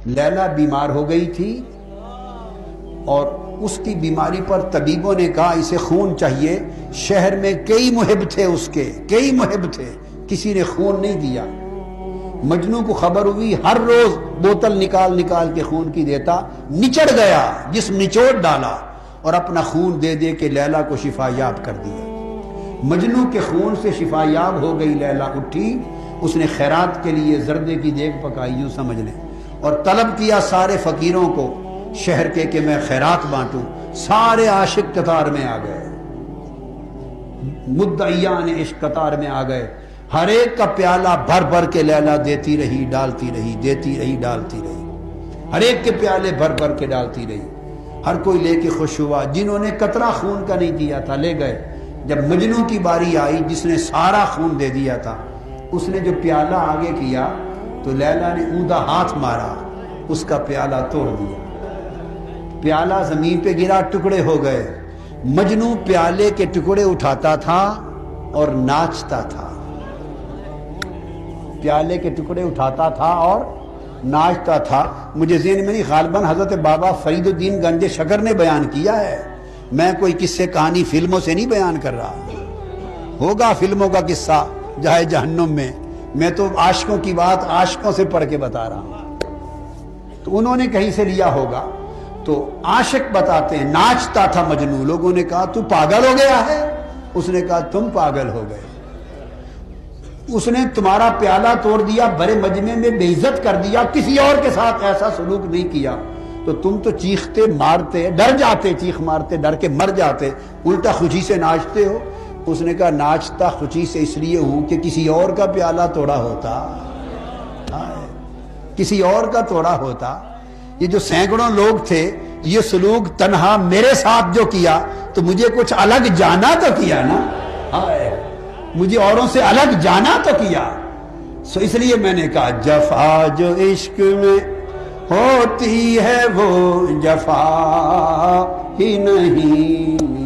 لیلا بیمار ہو گئی تھی اور اس کی بیماری پر طبیبوں نے کہا اسے خون چاہیے. شہر میں کئی محب تھے اس کے، کئی محب تھے، کسی نے خون نہیں دیا. مجنو کو خبر ہوئی، ہر روز بوتل نکال نکال کے خون کی دیتا. نچڑ گیا، جسم نچوڑ ڈالا اور اپنا خون دے دے کے لیلا کو شفا یاب کر دیا. مجنو کے خون سے شفا یاب ہو گئی. لیلا اٹھی، اس نے خیرات کے لیے زردے کی دیگ پکائی، یوں سمجھ لیں، اور طلب کیا سارے فقیروں کو شہر کے کہ میں خیرات بانٹوں. سارے عاشق قطار میں آ گئے، مدعیان عشق قطار میں آ گئے. ہر ایک کا پیالہ بھر بھر کے لیلا دیتی رہی، ڈالتی رہی، دیتی رہی، ڈالتی رہی. ہر ایک کے پیالے بھر بھر کے ڈالتی رہی. ہر کوئی لے کے خوش ہوا. جنہوں نے قطرہ خون کا نہیں دیا تھا لے گئے. جب مجنو کی باری آئی جس نے سارا خون دے دیا تھا، اس نے جو پیالہ آگے کیا تو لیلا نے اوندا ہاتھ مارا، اس کا پیالہ توڑ دیا. پیالہ زمین پہ گرا، ٹکڑے ہو گئے. مجنو پیالے کے ٹکڑے اٹھاتا تھا اور ناچتا تھا. پیالے کے ٹکڑے اٹھاتا تھا اور ناچتا تھا. مجھے ذہن میں نہیں، غالباً حضرت بابا فرید الدین گنج شکر نے بیان کیا ہے. میں کوئی قصے کہانی فلموں سے نہیں بیان کر رہا. ہوگا فلموں کا قصہ جہائے جہنم میں، میں تو عاشقوں کی بات عاشقوں سے پڑھ کے بتا رہا ہوں. تو انہوں نے کہیں سے لیا ہوگا. تو عاشق بتاتے ہیں ناچتا تھا مجنو. لوگوں نے کہا تو پاگل ہو گیا ہے. اس نے کہا تم پاگل ہو گئے. اس نے تمہارا پیالہ توڑ دیا، بڑے مجمع میں بے عزت کر دیا، کسی اور کے ساتھ ایسا سلوک نہیں کیا. تو تم تو چیختے مارتے، ڈر جاتے، چیخ مارتے ڈر کے مر جاتے، الٹا خوشی سے ناچتے ہو. اس نے کہا ناچتا خوشی سے اس لیے ہوں کہ کسی اور کا پیالہ توڑا ہوتا، کسی اور کا توڑا ہوتا. یہ جو سینکڑوں لوگ تھے، یہ سلوک تنہا میرے ساتھ جو کیا تو مجھے کچھ الگ جانا تو کیا نا، مجھے اوروں سے الگ جانا تو کیا. سو اس لیے میں نے کہا جفا جو عشق میں ہوتی ہے وہ جفا ہی نہیں.